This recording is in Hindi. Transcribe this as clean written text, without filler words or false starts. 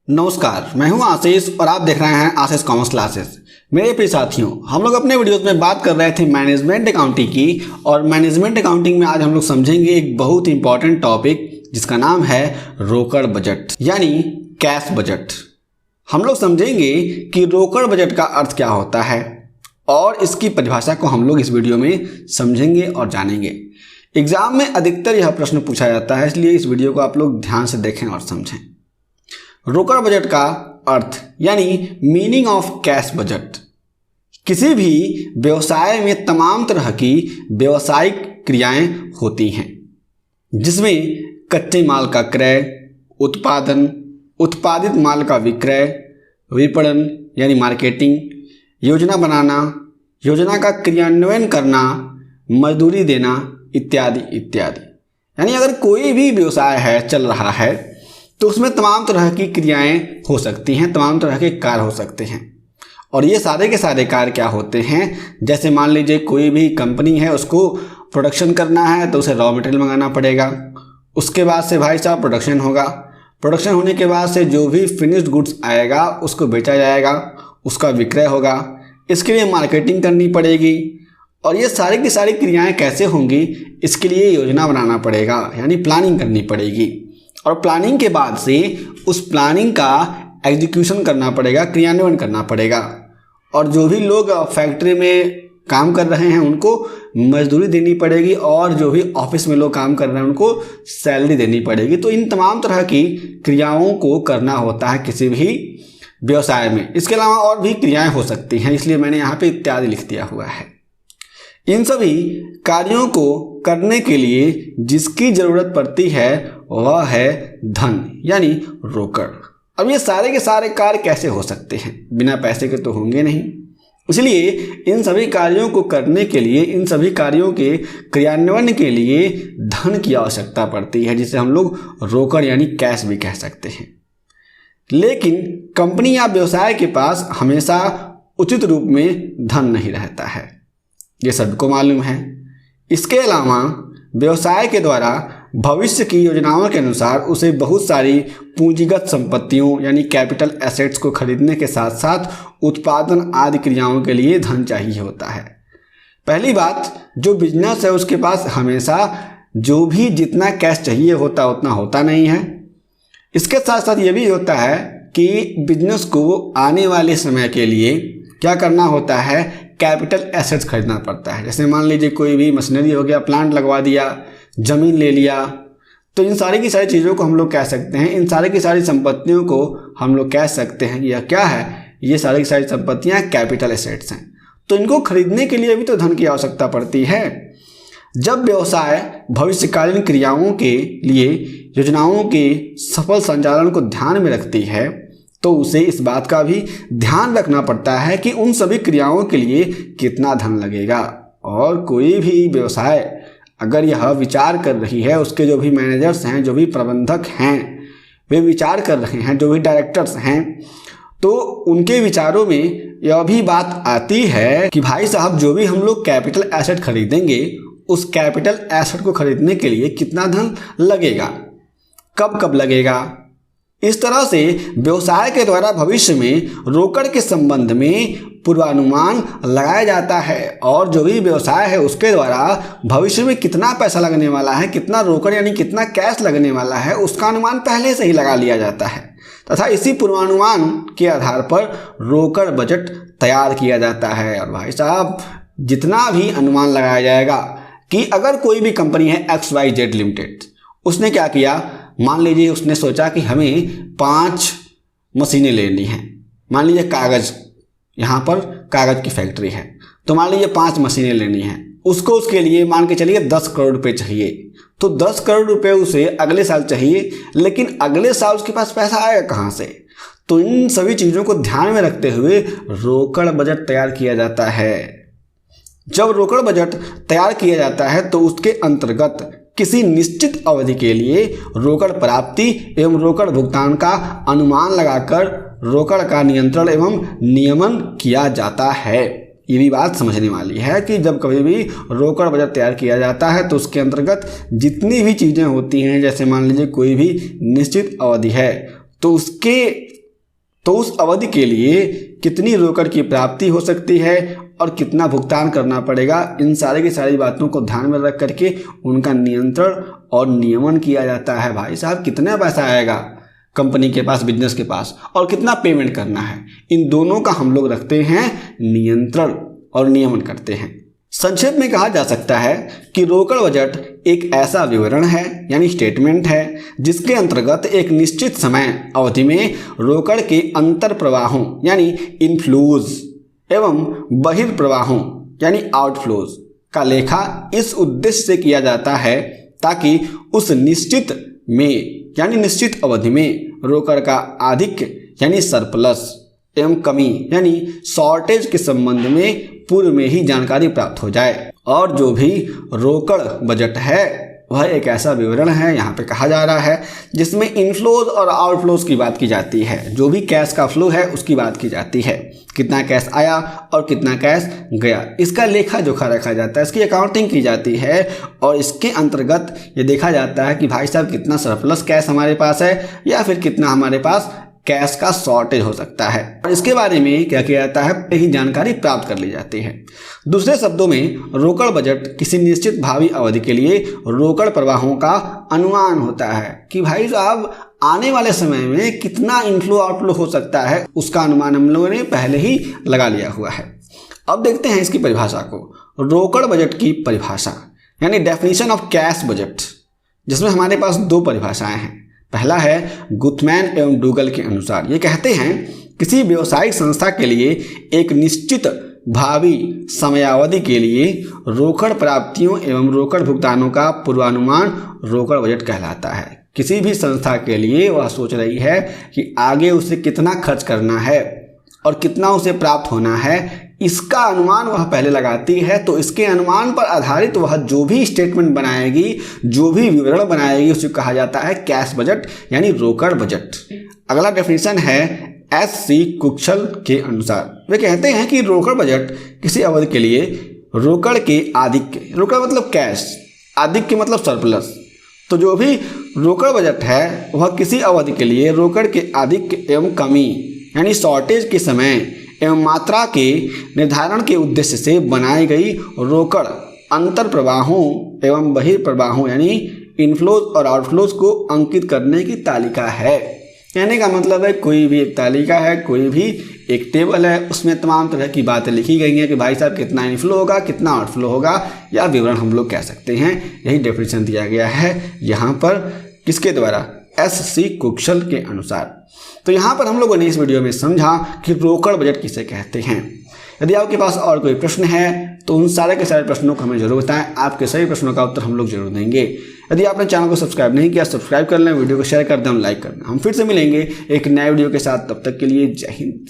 नमस्कार, मैं हूं आशीष और आप देख रहे हैं आशीष कॉमर्स क्लासेस। मेरे प्रिय साथियों, हम लोग अपने वीडियोस में बात कर रहे थे मैनेजमेंट अकाउंटिंग की और मैनेजमेंट अकाउंटिंग में आज हम लोग समझेंगे एक बहुत इंपॉर्टेंट टॉपिक जिसका नाम है रोकड़ बजट यानी कैश बजट। हम लोग समझेंगे कि रोकड़ बजट का अर्थ क्या होता है और इसकी परिभाषा को हम लोग इस वीडियो में समझेंगे और जानेंगे। एग्जाम में अधिकतर यह प्रश्न पूछा जाता है, इसलिए इस वीडियो को आप लोग ध्यान से देखें और समझें। रोकड़ बजट का अर्थ यानी मीनिंग ऑफ कैश बजट, किसी भी व्यवसाय में तमाम तरह की व्यवसायिक क्रियाएं होती हैं जिसमें कच्चे माल का क्रय, उत्पादन, उत्पादित माल का विक्रय, विपणन यानी मार्केटिंग, योजना बनाना, योजना का क्रियान्वयन करना, मजदूरी देना इत्यादि इत्यादि। यानी अगर कोई भी व्यवसाय है चल रहा है तो उसमें तमाम तरह की क्रियाएं हो सकती हैं, तमाम तरह के कार्य हो सकते हैं। और ये सारे के सारे कार्य क्या होते हैं, जैसे मान लीजिए कोई भी कंपनी है, उसको प्रोडक्शन करना है तो उसे रॉ मटेरियल मंगाना पड़ेगा। उसके बाद से भाई साहब प्रोडक्शन होगा, प्रोडक्शन होने के बाद से जो भी फिनिश्ड गुड्स आएगा उसको बेचा जाएगा, उसका विक्रय होगा। इसके लिए मार्केटिंग करनी पड़ेगी और ये सारी की सारी क्रियाएँ कैसे होंगी, इसके लिए योजना बनाना पड़ेगा यानी प्लानिंग करनी पड़ेगी। और प्लानिंग के बाद से उस प्लानिंग का एग्जीक्यूशन करना पड़ेगा, क्रियान्वयन करना पड़ेगा। और जो भी लोग फैक्ट्री में काम कर रहे हैं उनको मजदूरी देनी पड़ेगी और जो भी ऑफिस में लोग काम कर रहे हैं उनको सैलरी देनी पड़ेगी। तो इन तमाम तरह की क्रियाओं को करना होता है किसी भी व्यवसाय में। इसके अलावा और भी क्रियाएं हो सकती हैं, इसलिए मैंने यहाँ पे इत्यादि लिख दिया हुआ है। इन सभी कार्यों को करने के लिए जिसकी ज़रूरत पड़ती है वह है धन यानी रोकड़। अब ये सारे के सारे कार्य कैसे हो सकते हैं, बिना पैसे के तो होंगे नहीं। इसलिए इन सभी कार्यों को करने के लिए, इन सभी कार्यों के क्रियान्वयन के लिए धन की आवश्यकता पड़ती है, जिसे हम लोग रोकड़ यानी कैश भी कह सकते हैं। लेकिन कंपनी या व्यवसाय के पास हमेशा उचित रूप में धन नहीं रहता है, ये सबको मालूम है। इसके अलावा व्यवसाय के द्वारा भविष्य की योजनाओं के अनुसार उसे बहुत सारी पूंजीगत संपत्तियों यानी कैपिटल एसेट्स को खरीदने के साथ साथ उत्पादन आदि क्रियाओं के लिए धन चाहिए होता है। पहली बात, जो बिजनेस है उसके पास हमेशा जो भी जितना कैश चाहिए होता उतना होता नहीं है। इसके साथ साथ ये भी होता है कि बिजनेस को आने वाले समय के लिए क्या करना होता है, कैपिटल एसेट्स खरीदना पड़ता है। जैसे मान लीजिए कोई भी मशीनरी हो गया, प्लांट लगवा दिया, ज़मीन ले लिया, तो इन सारी की सारी चीज़ों को हम लोग कह सकते हैं, इन सारी की सारी संपत्तियों को हम लोग कह सकते हैं यह क्या है, ये सारी की सारी संपत्तियाँ कैपिटल एसेट्स हैं। तो इनको खरीदने के लिए भी तो धन की आवश्यकता पड़ती है। जब व्यवसाय भविष्यकालीन क्रियाओं के लिए योजनाओं के सफल संचालन को ध्यान में रखती है तो उसे इस बात का भी ध्यान रखना पड़ता है कि उन सभी क्रियाओं के लिए कितना धन लगेगा। और कोई भी व्यवसाय अगर यह विचार कर रही है, उसके जो भी मैनेजर्स हैं, जो भी प्रबंधक हैं, वे विचार कर रहे हैं, जो भी डायरेक्टर्स हैं, तो उनके विचारों में यह भी बात आती है कि भाई साहब जो भी हम लोग कैपिटल एसेट खरीदेंगे उस कैपिटल एसेट को खरीदने के लिए कितना धन लगेगा, कब कब लगेगा। इस तरह से व्यवसाय के द्वारा भविष्य में रोकड़ के संबंध में पूर्वानुमान लगाया जाता है और जो भी व्यवसाय है उसके द्वारा भविष्य में कितना पैसा लगने वाला है, कितना रोकड़ यानी कितना कैश लगने वाला है, उसका अनुमान पहले से ही लगा लिया जाता है तथा इसी पूर्वानुमान के आधार पर रोकड़ बजट तैयार किया जाता है। और भाई साहब जितना भी अनुमान लगाया जाएगा कि अगर कोई भी कंपनी है XYZ लिमिटेड, उसने क्या किया, मान लीजिए उसने सोचा कि हमें 5 मशीनें लेनी हैं। मान लीजिए कागज़, यहाँ पर कागज़ की फैक्ट्री है, तो मान लीजिए 5 मशीनें लेनी हैं। उसको उसके लिए मान के चलिए 10 करोड़ रुपए चाहिए, तो 10 करोड़ रुपए उसे अगले साल चाहिए, लेकिन अगले साल उसके पास पैसा आएगा कहाँ से। तो इन सभी चीज़ों को ध्यान में रखते हुए रोकड़ बजट तैयार किया जाता है। जब रोकड़ बजट तैयार किया जाता है तो उसके अंतर्गत किसी निश्चित अवधि के लिए रोकड़ प्राप्ति एवं रोकड़ भुगतान का अनुमान लगाकर रोकड़ का नियंत्रण एवं नियमन किया जाता है। ये भी बात समझने वाली है कि जब कभी भी रोकड़ बजट तैयार किया जाता है तो उसके अंतर्गत जितनी भी चीज़ें होती हैं, जैसे मान लीजिए कोई भी निश्चित अवधि है तो उसके तो उस अवधि के लिए कितनी रोकड़ की प्राप्ति हो सकती है और कितना भुगतान करना पड़ेगा, इन सारे की सारी बातों को ध्यान में रख करके उनका नियंत्रण और नियमन किया जाता है। भाई साहब कितना पैसा आएगा कंपनी के पास, बिजनेस के पास, और कितना पेमेंट करना है, इन दोनों का हम लोग रखते हैं नियंत्रण और नियमन करते हैं। संक्षेप में कहा जा सकता है कि रोकड़ बजट एक ऐसा विवरण है यानी स्टेटमेंट है जिसके अंतर्गत एक निश्चित समय अवधि में रोकड़ के अंतर प्रवाहों यानी इनफ्लोज एवं बहिर्प्रवाहों यानी आउटफ्लोज का लेखा इस उद्देश्य से किया जाता है ताकि उस निश्चित में यानी निश्चित अवधि में रोकड़ का आधिक्य यानी सरप्लस एवं कमी यानी शॉर्टेज के संबंध में पूर्व में ही जानकारी प्राप्त हो जाए। और जो भी रोकड़ बजट है वह एक ऐसा विवरण है, यहाँ पे कहा जा रहा है, जिसमें इनफ्लोज और आउटफ्लोज की बात की जाती है। जो भी कैश का फ्लो है उसकी बात की जाती है, कितना कैश आया और कितना कैश गया, इसका लेखा जोखा रखा जाता है, इसकी अकाउंटिंग की जाती है। और इसके अंतर्गत ये देखा जाता है कि भाई साहब कितना सरप्लस कैश हमारे पास है या फिर कितना हमारे पास कैश का शॉर्टेज हो सकता है, और इसके बारे में क्या किया जाता है, यही जानकारी प्राप्त कर ली जाती है। दूसरे शब्दों में रोकड़ बजट किसी निश्चित भावी अवधि के लिए रोकड़ प्रवाहों का अनुमान होता है कि भाई साहब आने वाले समय में कितना इनफ्लो आउटफ्लो हो सकता है, उसका अनुमान हम लोगों ने पहले ही लगा लिया हुआ है। अब देखते हैं इसकी परिभाषा को। रोकड़ बजट की परिभाषा यानी डेफिनेशन ऑफ कैश बजट, जिसमें हमारे पास दो परिभाषाएं हैं। पहला है गुथमैन एवं डूगल के अनुसार, ये कहते हैं किसी व्यवसायिक संस्था के लिए एक निश्चित भावी समयावधि के लिए रोकड़ प्राप्तियों एवं रोकड़ भुगतानों का पूर्वानुमान रोकड़ बजट कहलाता है। किसी भी संस्था के लिए वह सोच रही है कि आगे उसे कितना खर्च करना है और कितना उसे प्राप्त होना है, इसका अनुमान वह पहले लगाती है। तो इसके अनुमान पर आधारित वह जो भी स्टेटमेंट बनाएगी, जो भी विवरण बनाएगी, उसे कहा जाता है कैश बजट यानी रोकड़ बजट। अगला डेफिनेशन है एस.सी. कुशल के अनुसार। वे कहते हैं कि रोकड़ बजट किसी अवधि के लिए रोकड़ के आधिक्य, रोकड़ मतलब कैश, आधिक्य मतलब सरप्लस, तो जो भी रोकड़ बजट है वह किसी अवधि के लिए रोकड़ के आधिक्य एवं कमी यानी शॉर्टेज के समय एवं मात्रा के निर्धारण के उद्देश्य से बनाई गई रोकड़ अंतर प्रवाहों एवं बहिर्प्रवाहों यानी इनफ्लोज और आउटफ्लोज को अंकित करने की तालिका है। कहने का मतलब है कोई भी एक तालिका है, कोई भी एक टेबल है, उसमें तमाम तरह की बातें लिखी गई हैं कि भाई साहब कितना इनफ्लो होगा, कितना आउटफ्लो होगा, या विवरण हम लोग कह सकते हैं। यही डेफिनेशन दिया गया है यहाँ पर किसके द्वारा, एस.सी. कुशल के अनुसार। तो यहाँ पर हम लोगों ने इस वीडियो में समझा कि रोकड़ बजट किसे कहते हैं। यदि आपके पास और कोई प्रश्न है तो उन सारे के सारे प्रश्नों को हमें जरूर बताएं, आपके सभी प्रश्नों का उत्तर हम लोग जरूर देंगे। यदि आपने चैनल को सब्सक्राइब नहीं किया, सब्सक्राइब कर लें, वीडियो को शेयर कर दें, लाइक कर दें। हम फिर से मिलेंगे एक नए वीडियो के साथ, तब तक के लिए जय हिंद।